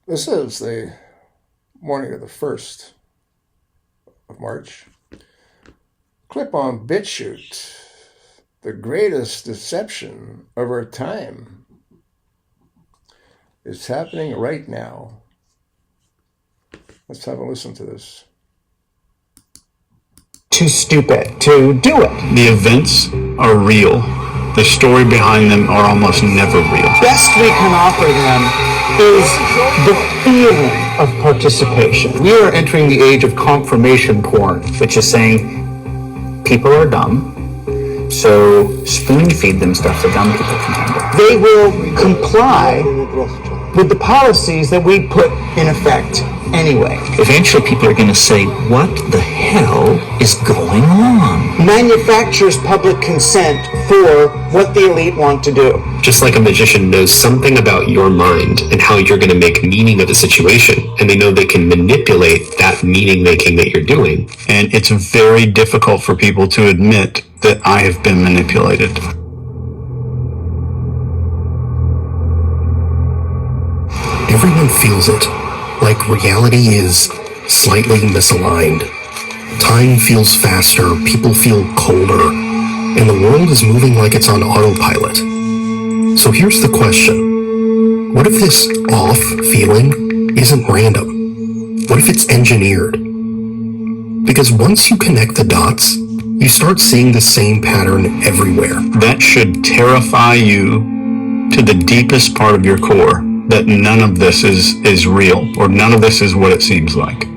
This is the morning of the 1st of March. Clip on BitChute, the greatest deception of our time is happening right now. Let's have a listen to this. Too stupid to do it. The events are real. The story behind them are almost never real. Best we can offer them is the feeling of participation. We are entering the age of confirmation porn, which is saying people are dumb, so spoon feed them stuff that dumb people can handle. They will comply with the policies that we put in effect anyway. Eventually people are going to say, what the hell is going on? Manufactures public consent for what the elite want to do. Just like a magician knows something about your mind and how you're going to make meaning of the situation, and they know they can manipulate that meaning making that you're doing. And it's very difficult for people to admit that I have been manipulated. Everyone feels it, like reality is slightly misaligned. Time feels faster, people feel colder, and the world is moving like it's on autopilot. So here's the question. What if this off feeling isn't random? What if it's engineered? Because once you connect the dots, you start seeing the same pattern everywhere. That should terrify you to the deepest part of your core, that none of this is real, or none of this is what it seems like.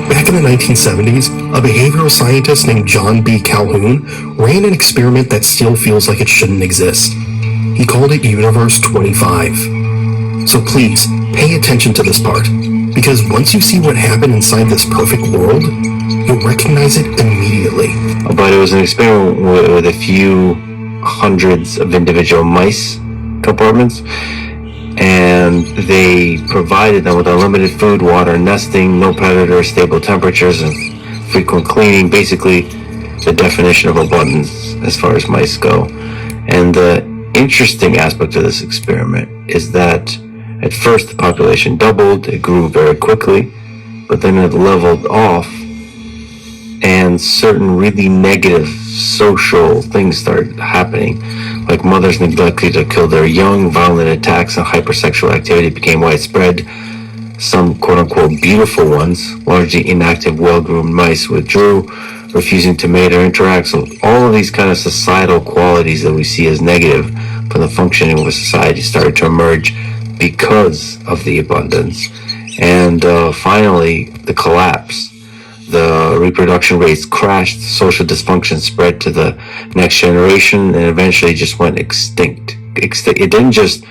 Back in the 1970s, a behavioral scientist named John B. Calhoun ran an experiment that still feels like it shouldn't exist. He called it Universe 25. So please, pay attention to this part, because once you see what happened inside this perfect world, you'll recognize it immediately. But it was an experiment with a few hundreds of individual mice compartments, and they provided them with unlimited food, water, nesting, no predators, stable temperatures, and frequent cleaning. Basically the definition of abundance as far as mice go. And the interesting aspect of this experiment is that at first the population doubled, it grew very quickly, but then it leveled off, and certain really negative social things started happening, like mothers neglected to kill their young, violent attacks and hypersexual activity became widespread. Some quote-unquote beautiful ones, largely inactive, well-groomed mice withdrew, refusing to mate or interact. So all of these kind of societal qualities that we see as negative for the functioning of a society started to emerge because of the abundance. And finally, the collapse. The reproduction rates crashed, social dysfunction spread to the next generation, and eventually just went extinct. It didn't just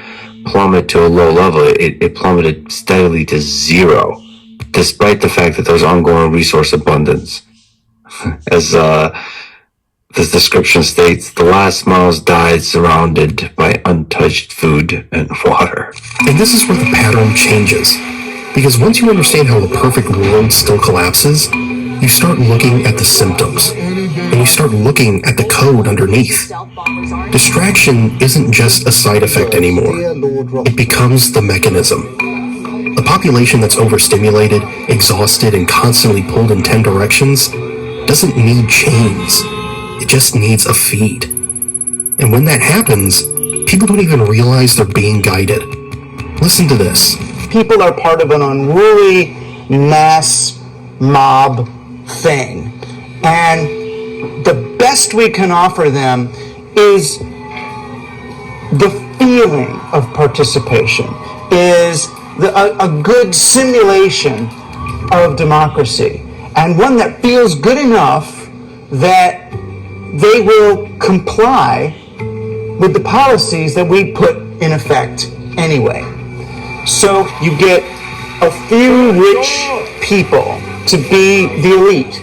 plummet to a low level, it plummeted steadily to zero, despite the fact that there was ongoing resource abundance. As this description states, the last mouse died surrounded by untouched food and water. And this is where the pattern changes. Because once you understand how the perfect world still collapses, you start looking at the symptoms, and you start looking at the code underneath. Distraction isn't just a side effect anymore. It becomes the mechanism. A population that's overstimulated, exhausted, and constantly pulled in 10 directions doesn't need chains. It just needs a feed. And when that happens, people don't even realize they're being guided. Listen to this. People are part of an unruly mass mob thing, and the best we can offer them is the feeling of participation, is a good simulation of democracy, and one that feels good enough that they will comply with the policies that we put in effect anyway. So you get a few rich people to be the elite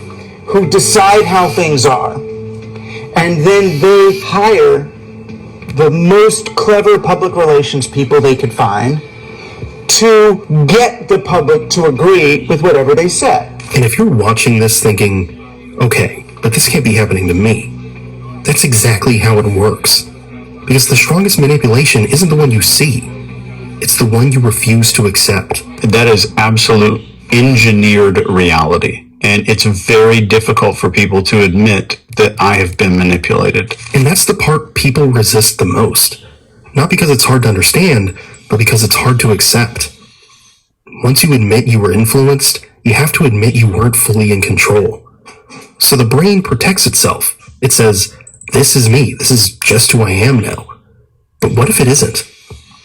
who decide how things are, and then they hire the most clever public relations people they could find to get the public to agree with whatever they said. And if you're watching this thinking, okay, but this can't be happening to me, that's exactly how it works. Because the strongest manipulation isn't the one you see. It's the one you refuse to accept. That is absolute engineered reality. And it's very difficult for people to admit that I have been manipulated. And that's the part people resist the most. Not because it's hard to understand, but because it's hard to accept. Once you admit you were influenced, you have to admit you weren't fully in control. So the brain protects itself. It says, this is me. This is just who I am now. But what if it isn't?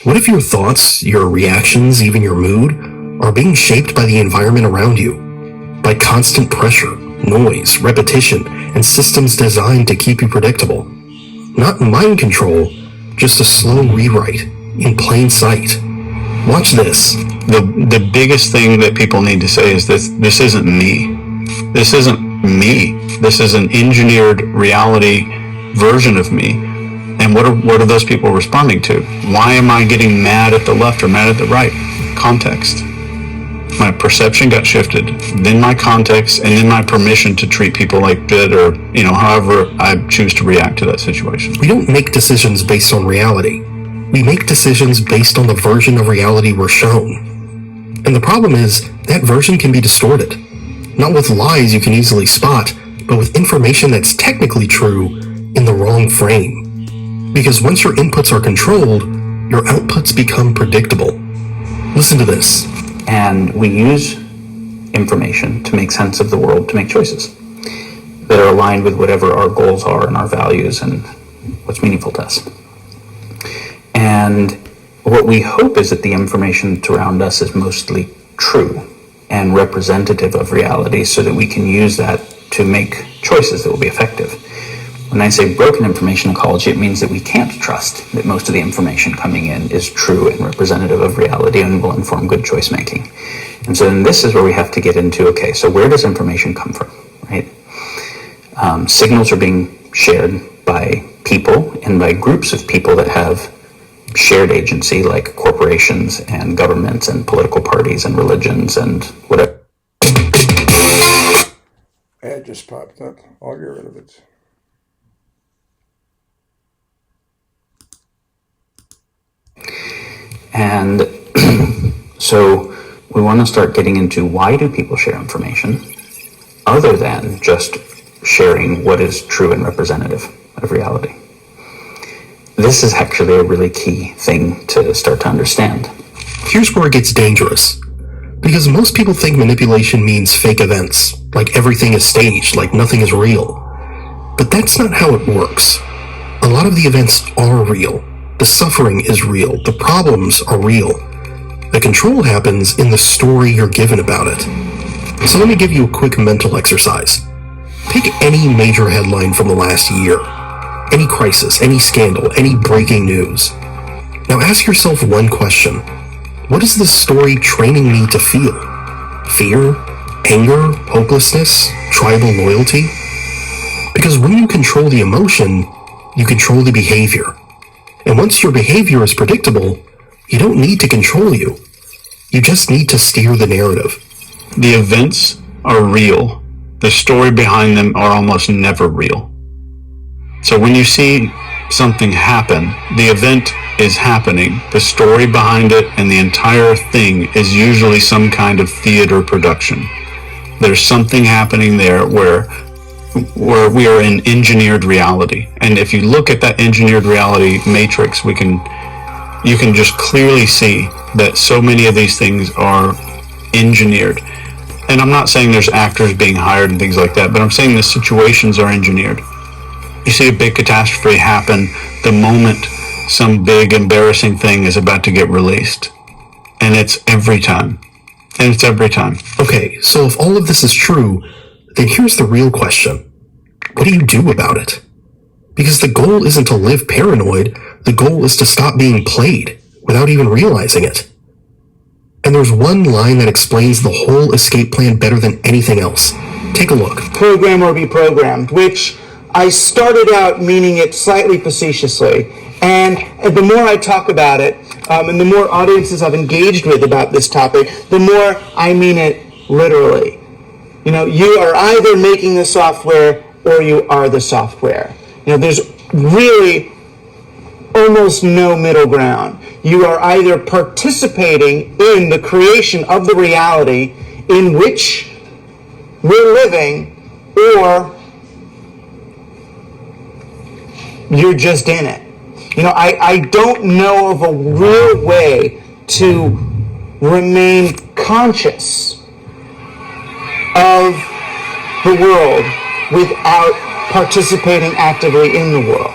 What if your thoughts, your reactions, even your mood, are being shaped by the environment around you? By constant pressure, noise, repetition, and systems designed to keep you predictable. Not mind control, just a slow rewrite, in plain sight. Watch this. The biggest thing that people need to say is this isn't me. This isn't me. This is an engineered reality version of me. And what are those people responding to? Why am I getting mad at the left or mad at the right? Context. My perception got shifted, then my context, and then my permission to treat people like shit, or, however I choose to react to that situation. We don't make decisions based on reality. We make decisions based on the version of reality we're shown. And the problem is, that version can be distorted. Not with lies you can easily spot, but with information that's technically true in the wrong frame. Because once your inputs are controlled, your outputs become predictable. Listen to this. And we use information to make sense of the world, to make choices that are aligned with whatever our goals are and our values and what's meaningful to us. And what we hope is that the information around us is mostly true and representative of reality, so that we can use that to make choices that will be effective. When I say broken information ecology, it means that we can't trust that most of the information coming in is true and representative of reality and will inform good choice making. And so then this is where we have to get into, okay, so where does information come from, right? Signals are being shared by people and by groups of people that have shared agency, like corporations and governments and political parties and religions and whatever. Ad just popped up. I'll get rid of it. And so we want to start getting into, why do people share information other than just sharing what is true and representative of reality? This is actually a really key thing to start to understand. Here's where it gets dangerous. Because most people think manipulation means fake events, like everything is staged, like nothing is real. But that's not how it works. A lot of the events are real. The suffering is real. The problems are real. The control happens in the story you're given about it. So let me give you a quick mental exercise. Pick any major headline from the last year. Any crisis, any scandal, any breaking news. Now ask yourself one question. What is this story training me to feel? Fear? Anger? Hopelessness? Tribal loyalty? Because when you control the emotion, you control the behavior. And once your behavior is predictable, you don't need to control you. You just need to steer the narrative. The events are real. The story behind them are almost never real. So when you see something happen, the event is happening. The story behind it and the entire thing is usually some kind of theater production. There's something happening there where we are in engineered reality. And if you look at that engineered reality matrix, you can just clearly see that so many of these things are engineered. And I'm not saying there's actors being hired and things like that, but I'm saying the situations are engineered. You see a big catastrophe happen the moment some big embarrassing thing is about to get released. And it's every time. Okay, so if all of this is true, then here's the real question. What do you do about it? Because the goal isn't to live paranoid, the goal is to stop being played without even realizing it. And there's one line that explains the whole escape plan better than anything else. Take a look. Program or be programmed, which I started out meaning it slightly facetiously. And the more I talk about it, and the more audiences I've engaged with about this topic, the more I mean it literally. You know, you are either making the software or you are the software. You know, there's really almost no middle ground. You are either participating in the creation of the reality in which we're living, or you're just in it. I don't know of a real way to remain conscious of the world without participating actively in the world.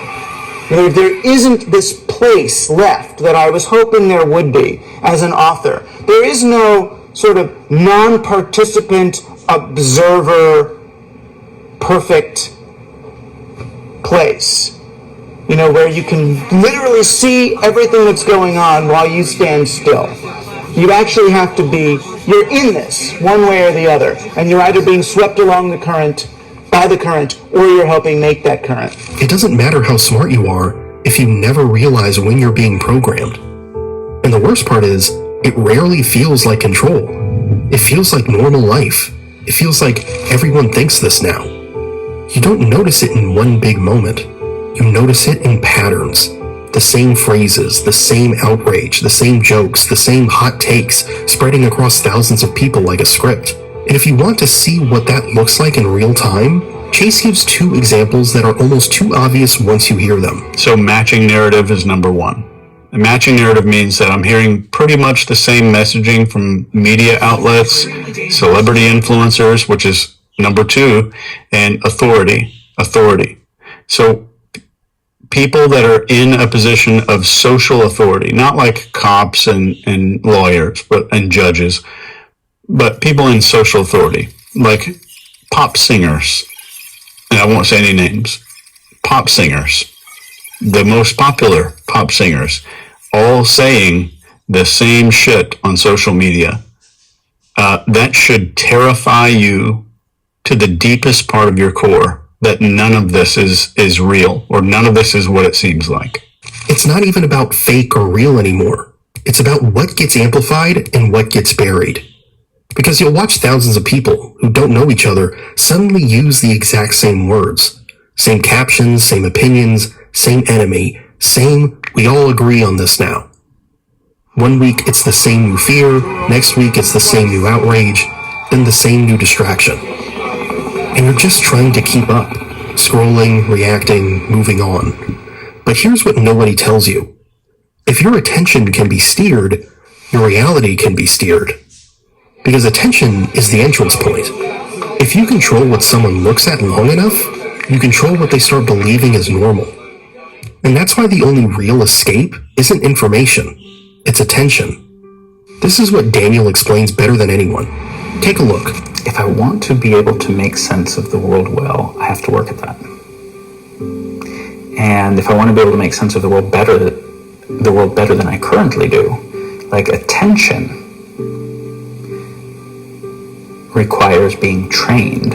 There isn't this place left that I was hoping there would be as an author. There is no sort of non-participant, observer, perfect place, where you can literally see everything that's going on while you stand still. You actually have to you're in this one way or the other, and you're either being swept along the current, by the current, or you're helping make that current. It doesn't matter how smart you are if you never realize when you're being programmed. And the worst part is, it rarely feels like control. It feels like normal life. It feels like everyone thinks this now. You don't notice it in one big moment. You notice it in patterns. The same phrases, the same outrage, the same jokes, the same hot takes spreading across thousands of people like a script. And if you want to see what that looks like in real time, Chase gives two examples that are almost too obvious once you hear them. So matching narrative is number one. A matching narrative means that I'm hearing pretty much the same messaging from media outlets, celebrity influencers, which is number two, and authority. So people that are in a position of social authority, not like cops and lawyers, and judges, but people in social authority, like pop singers, and I won't say any names, pop singers, the most popular pop singers, all saying the same shit on social media. That should terrify you to the deepest part of your core, that none of this is real, or none of this is what it seems like. It's not even about fake or real anymore. It's about what gets amplified and what gets buried. Because you'll watch thousands of people who don't know each other suddenly use the exact same words. Same captions, same opinions, same enemy, same we all agree on this now. One week it's the same new fear, next week it's the same new outrage, then the same new distraction. And you're just trying to keep up, scrolling, reacting, moving on. But here's what nobody tells you. If your attention can be steered, your reality can be steered. Because attention is the entrance point. If you control what someone looks at long enough, you control what they start believing is normal. And that's why the only real escape isn't information, it's attention. This is what Daniel explains better than anyone. Take a look. If I want to be able to make sense of the world well, I have to work at that. And if I want to be able to make sense of the world better than I currently do, like attention requires being trained,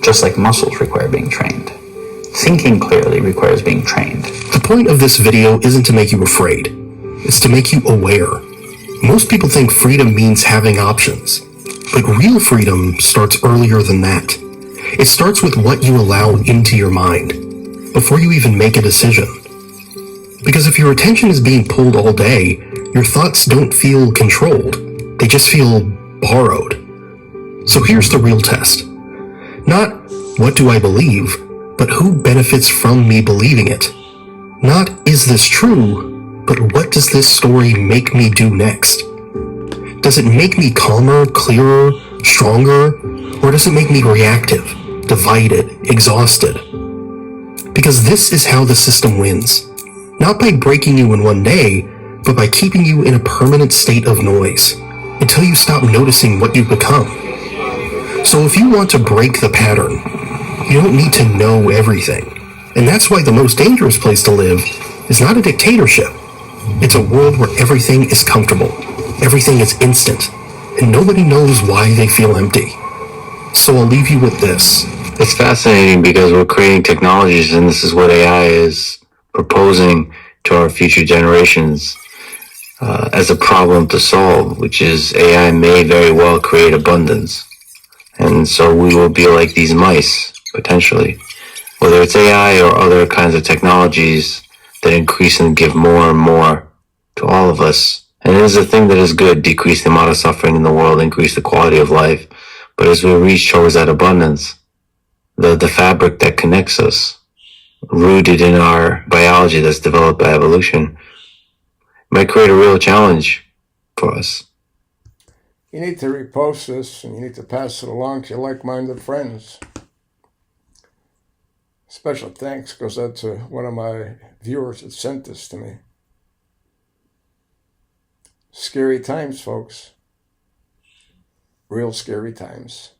just like muscles require being trained. Thinking clearly requires being trained. The point of this video isn't to make you afraid. It's to make you aware. Most people think freedom means having options. But real freedom starts earlier than that. It starts with what you allow into your mind, before you even make a decision. Because if your attention is being pulled all day, your thoughts don't feel controlled. They just feel borrowed. So here's the real test. Not, what do I believe, but who benefits from me believing it? Not, is this true, but what does this story make me do next? Does it make me calmer, clearer, stronger, or does it make me reactive, divided, exhausted? Because this is how the system wins. Not by breaking you in one day, but by keeping you in a permanent state of noise, until you stop noticing what you've become. So if you want to break the pattern, you don't need to know everything. And that's why the most dangerous place to live is not a dictatorship. It's a world where everything is comfortable. Everything is instant, and nobody knows why they feel empty. So I'll leave you with this. It's fascinating because we're creating technologies, and this is what AI is proposing to our future generations as a problem to solve, which is AI may very well create abundance. And so we will be like these mice, potentially. Whether it's AI or other kinds of technologies that increase and give more and more to all of us. And it is a thing that is good, decrease the amount of suffering in the world, increase the quality of life. But as we reach towards that abundance, the fabric that connects us, rooted in our biology that's developed by evolution, might create a real challenge for us. You need to repost this, and you need to pass it along to your like-minded friends. Special thanks goes out to one of my viewers that sent this to me. Scary times, folks. Real scary times.